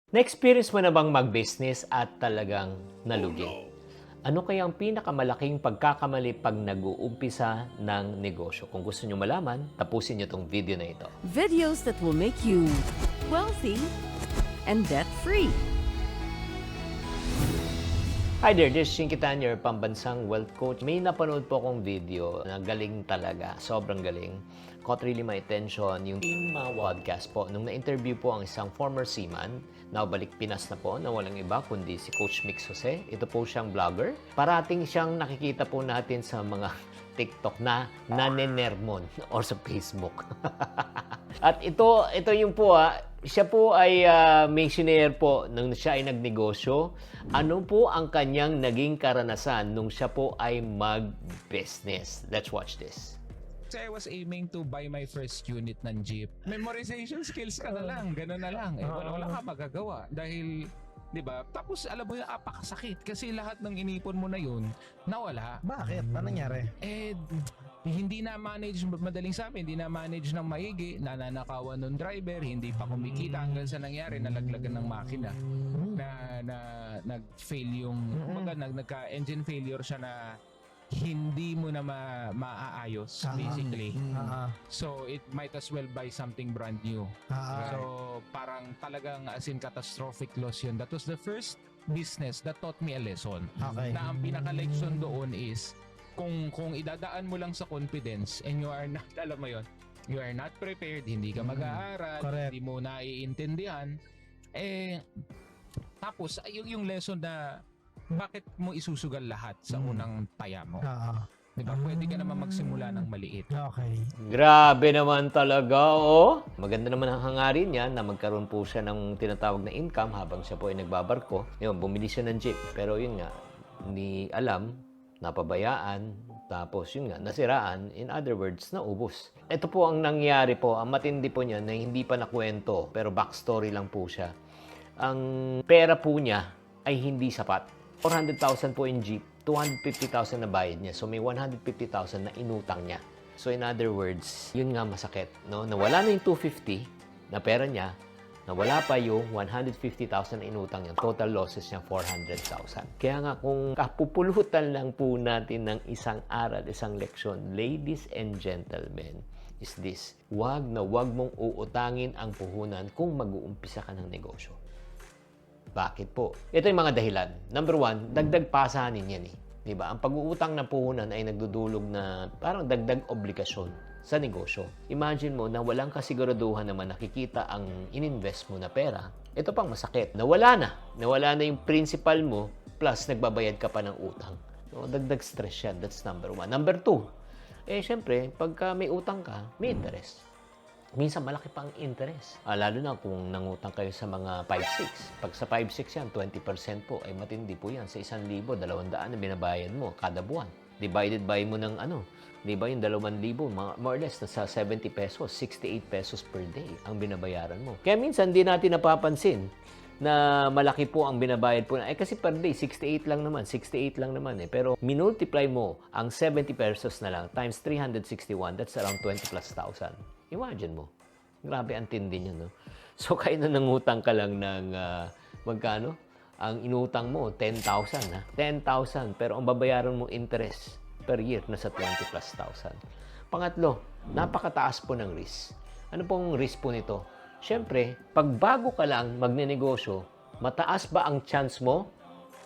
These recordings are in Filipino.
Na-experience mo na bang mag-business at talagang nalugi? Ano kaya ang pinakamalaking pagkakamali pag nag-uumpisa ng negosyo? Kung gusto nyo malaman, tapusin nyo tong video na ito. Videos that will make you wealthy and debt-free. Hi there, this is Shinkitan, your pambansang wealth coach. May napanood po akong video na galing talaga, sobrang galing. Caught really my attention yung Team Podcast po. Nung na-interview po ang isang former seaman, na balik Pinas na po, na walang iba kundi si Coach Mix Jose. Ito po siyang vlogger. Parating siyang nakikita po natin sa mga TikTok na nanenermon or sa Facebook. At ito yung po siya po ay missionaire po nung siya ay nagnegosyo. Ano po ang kanyang naging karanasan nung siya po ay mag-business? Let's watch this. Kasi I was aiming to buy my first unit ng jeep. Memorization skills ka na lang, gano'n na lang. Wala ka magagawa dahil, di ba? Tapos alam mo yung apakasakit kasi lahat ng inipon mo na yun, nawala. Bakit? Ano nangyari? Hindi na manage, madaling sabi, hindi na manage ng maigi, nananakawan ng driver, hindi pa kumikita hanggang sa nangyari, nalaglagan ng makina. Nag-fail yung, nagka-engine failure siya na hindi mo na maaayos basically. So it might as well buy something brand new. So parang talagang as in catastrophic loss yun. That was the first business that taught me a lesson. Okay. Na ang pinaka-lesson doon is kung idadaan mo lang sa confidence and you are not, alam mo yun, you are not prepared, hindi ka mag-aaral, Correct. hindi mo naiintindihan, tapos yung lesson na bakit mo isusugal lahat sa unang taya mo? Diba? Pwede ka naman magsimula ng maliit. Okay. Grabe naman talaga, oh. Maganda naman ang hangarin niya na magkaroon po siya ng tinatawag na income habang siya po ay nagbabarko. Yun, bumili siya ng jeep. Pero yun nga, hindi alam, napabayaan, tapos yun nga, nasiraan. In other words, naubos. Ito po ang nangyari po, ang matindi po niya na hindi pa nakwento, pero backstory lang po siya. Ang pera po niya ay hindi sapat. 400,000 po in jeep, 250,000 na bayad niya. So may 150,000 na inutang niya. So in other words, yun nga masakit, no? Nawala na yung 250 na pera niya, nawala pa yung 150,000 na inutang niya. Total losses niya 400,000. Kaya nga kung kapupulutan lang po natin ng isang aral, isang leksyon, ladies and gentlemen, is this: wag na wag mong uutangin ang puhunan kung mag-uumpisa ka ng negosyo. Bakit po? Ito yung mga dahilan. Number one, dagdag pasanin yan eh. Diba? Ang pag-uutang ng puhunan ay nagdudulog na parang dagdag obligasyon sa negosyo. Imagine mo na walang kasiguraduhan naman nakikita ang ininvest mo na pera. Ito pang masakit. Nawala na. Nawala na yung principal mo plus nagbabayad ka pa ng utang. So, dagdag stress yan. That's number one. Number two, syempre, pagka may utang ka, may interest. Minsan malaki pang interest. Lalo na kung nangutang kayo sa mga 5-6. Pag sa 5-6 yan, 20% po, ay matindi po yan. Sa 1,000, 200 na binabayad mo kada buwan. Divided by mo ng di ba yung 2,000, more or less, nasa 70 pesos, 68 pesos per day ang binabayaran mo. Kaya minsan, di natin napapansin na malaki po ang binabayad po. Kasi per day, 68 lang naman eh. Pero minultiply mo ang 70 pesos na lang times 361, that's around 20 plus thousand. Imagine mo. Grabe ang tindi niya, no? So, kaya na nangutang ka lang ng magkano? Ang inutang mo, 10,000, ha? 10,000. Pero ang babayaran mo interest per year, nasa 20 plus thousand. Pangatlo, napakataas po ng risk. Ano pong risk po nito? Siyempre, pag bago ka lang magnenegosyo, mataas ba ang chance mo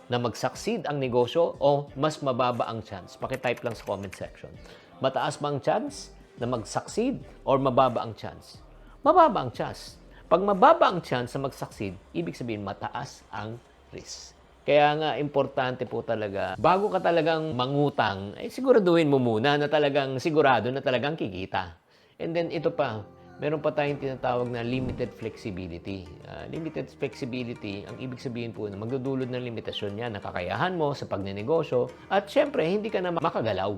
na mag-succeed ang negosyo o mas mababa ang chance? Pakitype lang sa comment section. Mataas ba ang chance na mag-succeed or mababa ang chance? Mababa ang chance. Pag mababa ang chance na mag-succeed, ibig sabihin mataas ang risk. Kaya nga, importante po talaga, bago ka talagang mangutang, siguraduhin mo muna na talagang sigurado na talagang kikita. And then ito pa, meron pa tayong tinatawag na limited flexibility. Limited flexibility, ang ibig sabihin po na magdudulot ng limitasyon niya na kakayahan mo sa pagnenegosyo at syempre, hindi ka na makagalaw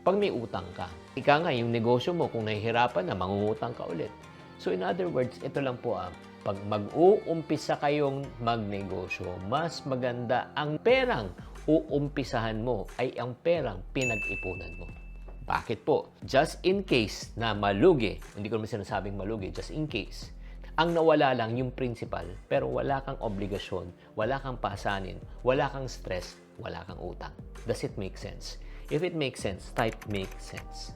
pag may utang ka. Ika nga, yung negosyo mo, kung nahihirapan na, mangungutang ka ulit. So in other words, ito lang po pag mag-uumpisa kayong magnegosyo, mas maganda ang perang uumpisahan mo ay ang perang pinag-ipunan mo. Bakit po? Just in case na malugi, hindi ko naman sinasabing malugi, just in case, Ang nawala lang yung principal, pero wala kang obligasyon, wala kang pasanin, wala kang stress, wala kang utang. Does it make sense? If it makes sense, type make sense.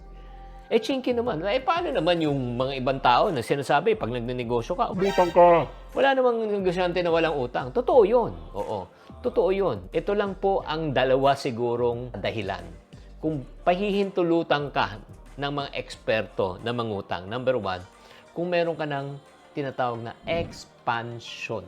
Chinky naman. Paano naman yung mga ibang tao na sinasabi, pag nagnenegosyo ka, umutang ka. Wala namang negosyante na walang utang. Totoo yun. Oo. Totoo yun. Ito lang po ang dalawa sigurong dahilan. Kung pahihintulutan ka ng mga eksperto na mangutang, number one, kung meron ka ng tinatawag na expansion.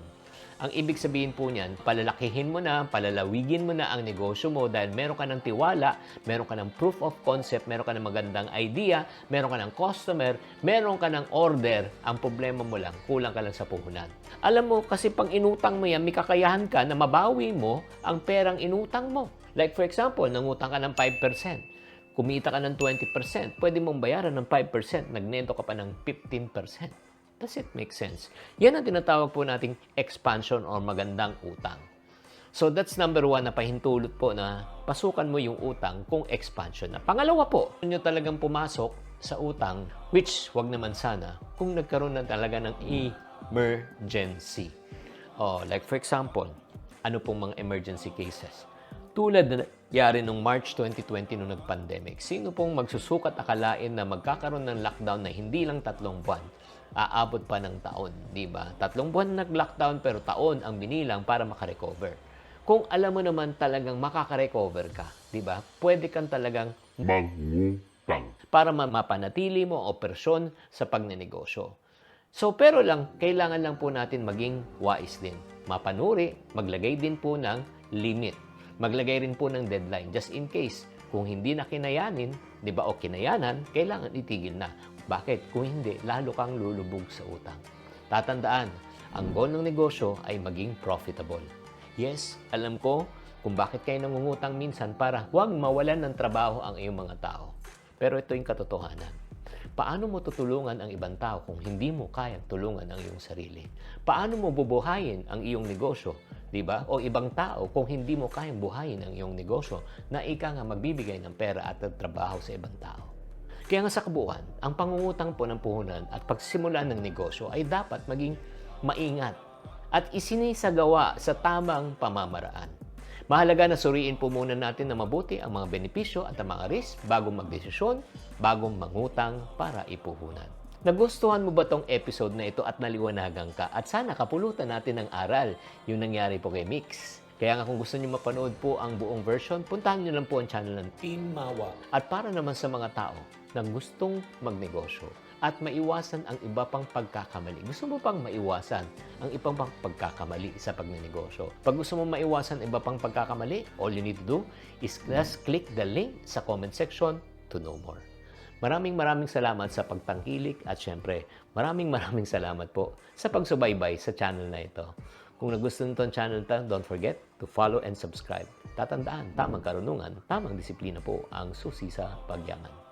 Ang ibig sabihin po niyan, palalakihin mo na, palalawigin mo na ang negosyo mo dahil meron ka ng tiwala, meron ka ng proof of concept, meron ka ng magandang idea, meron ka ng customer, meron ka ng order. Ang problema mo lang, kulang ka lang sa puhunan. Alam mo, kasi pang inutang mo yan, may kakayahan ka na mabawi mo ang perang inutang mo. Like for example, nangutang ka ng 5%. Kumita ka ng 20%, pwede mong bayaran ng 5%, nagnento ka pa ng 15%. Does it make sense? Yan ang tinatawag po nating expansion or magandang utang. So that's number one na pahintulot po na pasukan mo yung utang kung expansion na. Pangalawa po, kung nyo talagang pumasok sa utang, which wag naman sana, kung nagkaroon na talaga ng emergency. Like for example, ano pong mga emergency cases? Tulad na nangyari nung March 2020 nung nag-pandemic, sino pong magsusukat akalain na magkakaroon ng lockdown na hindi lang 3 buwan, aabot pa ng taon, di ba? 3 buwan nag-lockdown pero taon ang binilang para makarecover. Kung alam mo naman talagang makakarecover ka, di ba? Pwede kang talagang mangutang para mapanatili mo ang operasyon sa pagnenegosyo. So, pero lang, kailangan lang po natin maging wise din. Mapanuri, maglagay din po ng limit. Maglagay rin po ng deadline just in case. Kung hindi na kinayanin, di ba, o kinayanan, kailangan itigil na. Bakit? Kung hindi, lalo kang lulubog sa utang. Tatandaan, ang goal ng negosyo ay maging profitable. Yes, alam ko kung bakit kayo nangungutang minsan para huwag mawalan ng trabaho ang iyong mga tao. Pero ito yung katotohanan. Paano mo tutulungan ang ibang tao kung hindi mo kayang tulungan ang iyong sarili? Paano mo bubuhayin ang iyong negosyo, di ba? O ibang tao kung hindi mo kayang buhayin ang iyong negosyo na ika nga magbibigay ng pera at trabaho sa ibang tao. Kaya nga sa kabuuan, ang pangungutang po ng puhunan at pagsimula ng negosyo ay dapat maging maingat at isinisagawa sa tamang pamamaraan. Mahalaga na suriin po muna natin na mabuti ang mga benepisyo at ang mga risk bago magdesisyon, bago mangutang para ipuhunan. Nagustuhan mo ba tong episode na ito at naliwanagan ka? At sana kapulutan natin ng aral yung nangyari po kay Mix. Kaya nga kung gusto niyo mapanood po ang buong version, puntahan niyo lang po ang channel ng Team Mawa. At para naman sa mga tao na gustong magnegosyo at maiwasan ang iba pang pagkakamali. Gusto mo pang maiwasan ang ibang pang pagkakamali sa pagnenegosyo? Pag gusto mo maiwasan iba pang pagkakamali, all you need to do is just click the link sa comment section to know more. Maraming salamat sa pagtangkilik at syempre, maraming salamat po sa pagsubaybay sa channel na ito. Kung nagustuhan itong channel ito, don't forget to follow and subscribe. Tatandaan, tamang karunungan, tamang disiplina po ang susi sa pagyaman.